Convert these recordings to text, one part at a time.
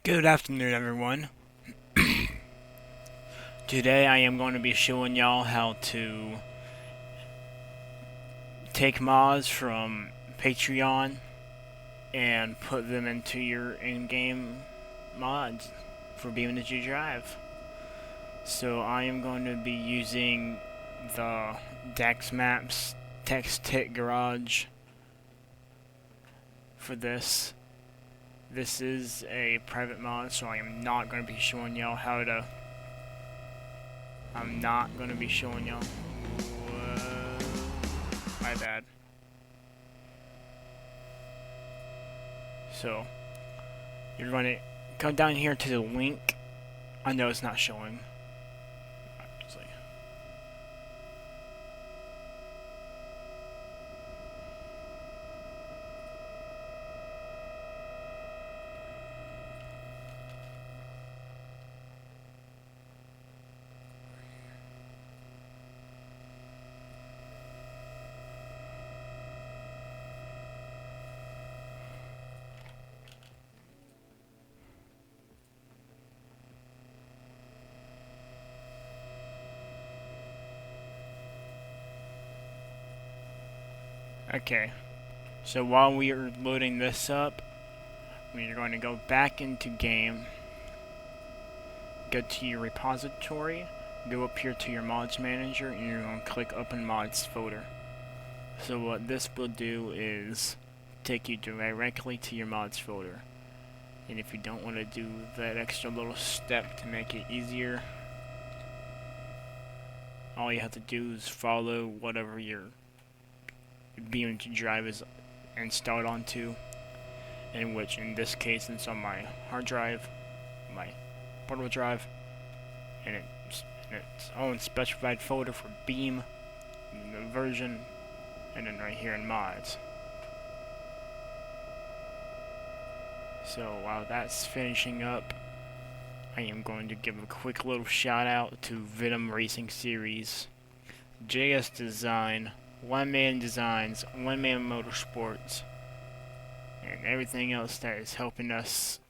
Good afternoon, everyone. Today I am going to be showing y'all how to take mods from Patreon and put them into your in-game mods for Beamng Drive. So I am going to be using the Dex Maps Text Hit Garage for this. This is a private mod, so I am not going to be showing y'all how to. I'm not going to be showing y'all. My bad. So, you're going to come down here to the link. I know it's not showing. Actually. Okay, so while we are loading this up, we're going to go back into game, go to your repository, go up here to your mods manager, and you're going to click open mods folder. So what this will do is take you directly to your mods folder. And if you don't want to do that extra little step to make it easier, all you have to do is follow whatever your Beamng drive is installed onto, in which in this case it's on my hard drive, my portable drive, and it's in its own specified folder for Beam, the version, and then right here in mods. So while that's finishing up, I am going to give a quick little shout out to Venom Racing Series, JS Design, One Man Designs, One Man Motorsports, and everything else that is helping us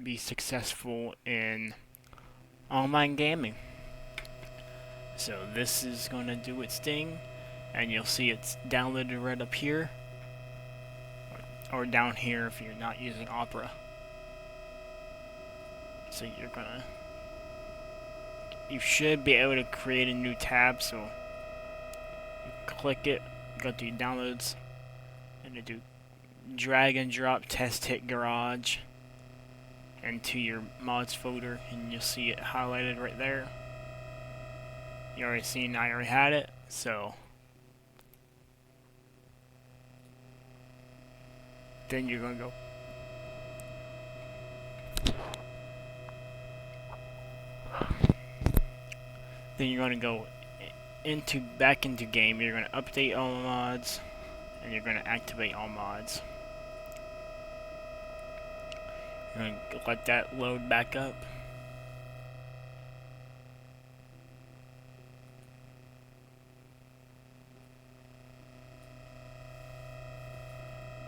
be successful in online gaming. So this is going to do its thing, and you'll see it's downloaded right up here, or down here if you're not using Opera. So you should be able to create a new tab, so you click it, go to your downloads, and you do drag and drop test hit garage into your mods folder, and you'll see it highlighted right there. You already seen I already had it, so then you're gonna go back into game. You're gonna update all mods, and you're gonna activate all mods. You're gonna let that load back up.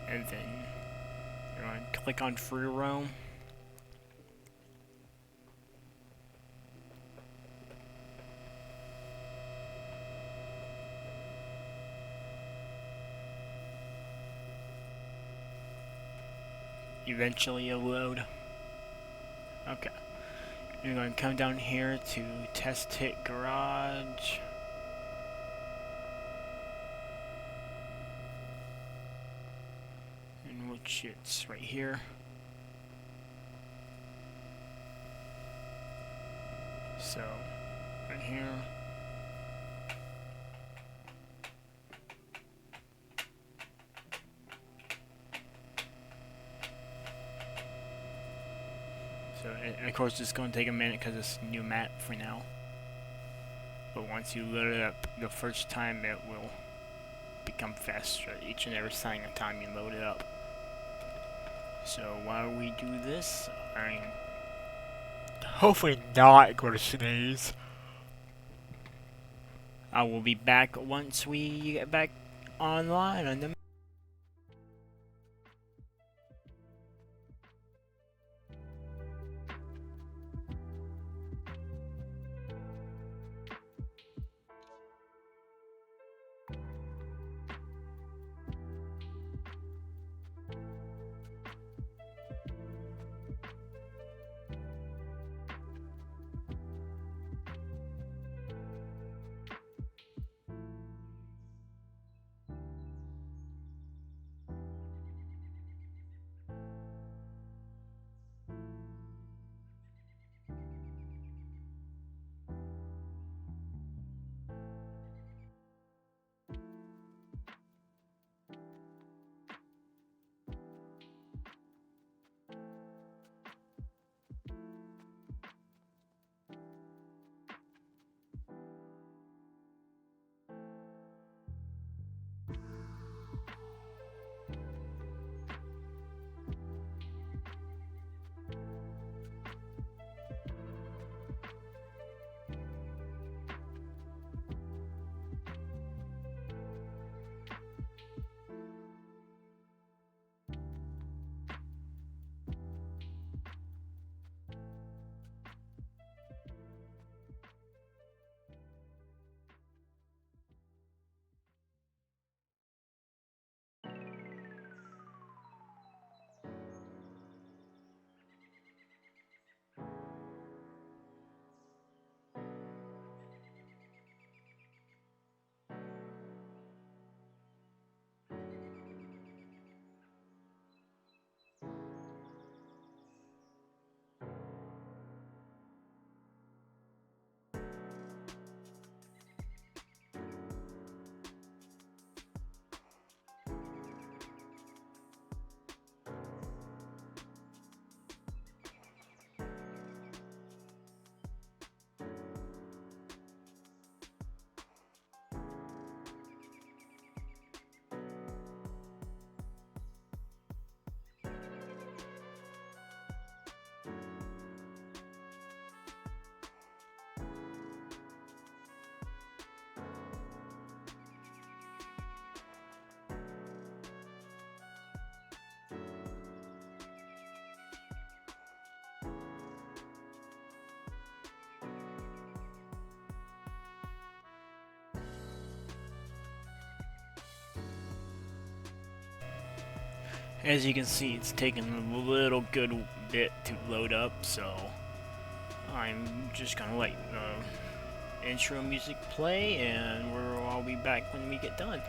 And then you're going to click on free roam. Eventually you'll load. Okay. You're going to come down here to test hit garage. In which it's right here. So, right here. So, of course, it's going to take a minute because it's a new map for now. But once you load it up the first time, it will become faster each and every single time you load it up. So, while we do this, I'm hopefully not going to sneeze. I will be back once we get back online on the As you can see, it's taken a little good bit to load up, so I'm just gonna let intro music play, and I'll be back when we get done.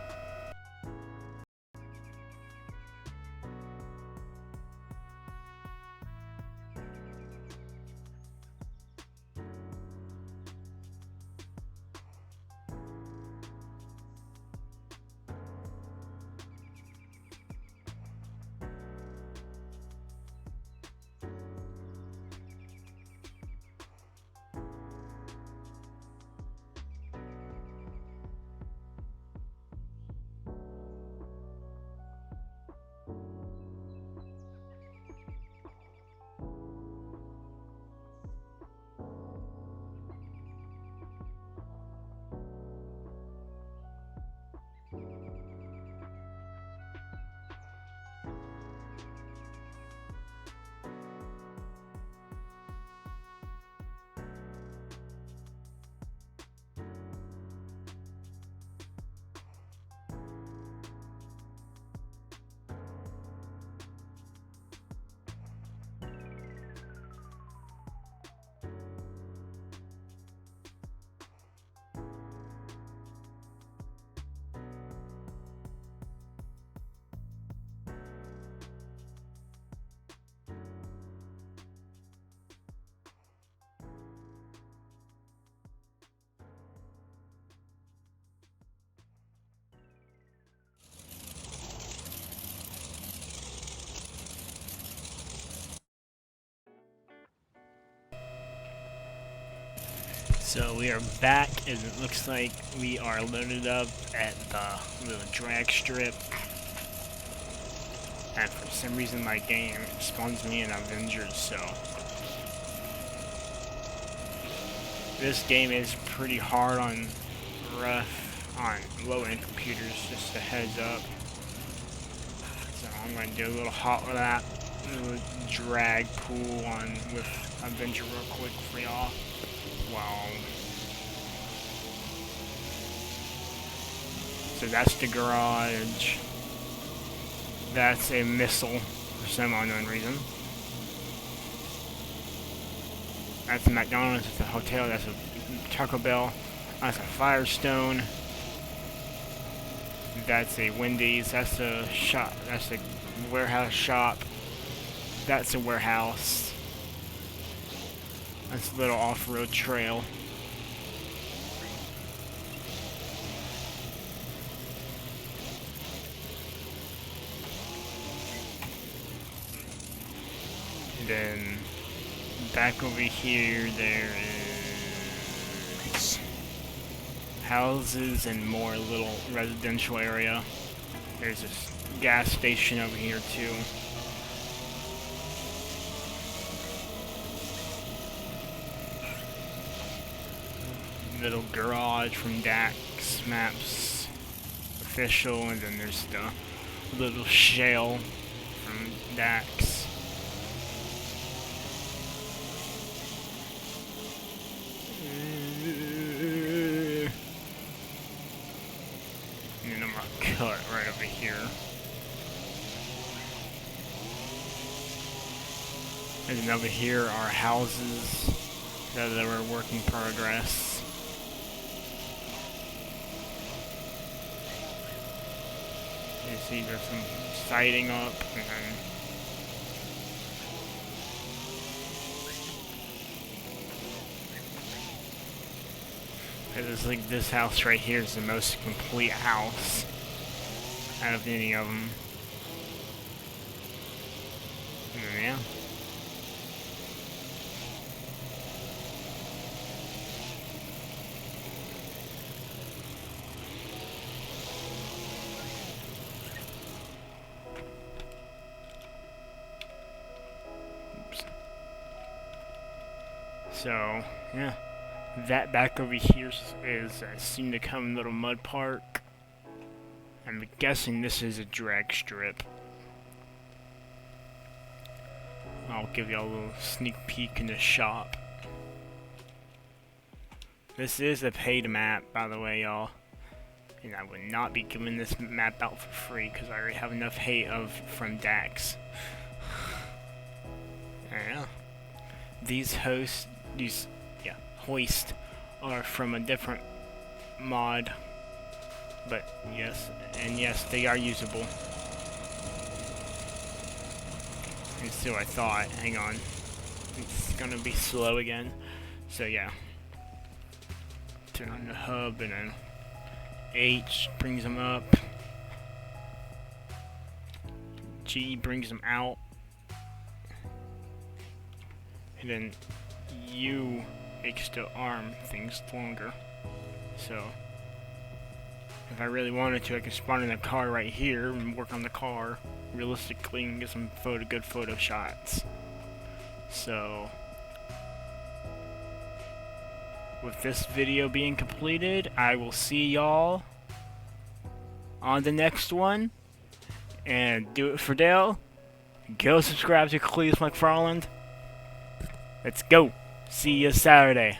So we are back, and it looks like we are loaded up at the little drag strip. And for some reason my game spawns me in Avengers, so this game is pretty hard on low-end computers, just a heads up. So I'm going to do a little hot lap, a little drag pool on with Avenger real quick for y'all. Wow. So that's the garage. That's a missile for some unknown reason. That's a McDonald's, that's a hotel, that's a Taco Bell, that's a Firestone. That's a Wendy's, that's a shop, that's a warehouse shop. That's a warehouse. That's a little off-road trail. And then back over here there is houses and more little residential area. There's a gas station over here too. Little garage from Dax Maps official, and then there's the little shell from Dax. And then I'm gonna cut right over here. And then over here are houses that are work in progress. You see there's some siding up, and then it's like this house right here is the most complete house out of any of them. And then, yeah. So, yeah, that back over here is a soon to come little mud park. I'm guessing this is a drag strip. I'll give y'all a little sneak peek in the shop. This is a paid map, by the way, y'all. And I would not be giving this map out for free because I already have enough hate from Dax. I don't know. These hoists are from a different mod. But yes, they are usable. And so I thought, hang on. It's gonna be slow again. So yeah. Turn on the hub and then H brings them up. G brings them out. And then U makes the arm things longer. So if I really wanted to, I could spawn in a car right here and work on the car realistically and get some good photo shots. So with this video being completed, I will see y'all on the next one. And do it for Dale. Go subscribe to Cleese McFarland. Let's go. See you Saturday.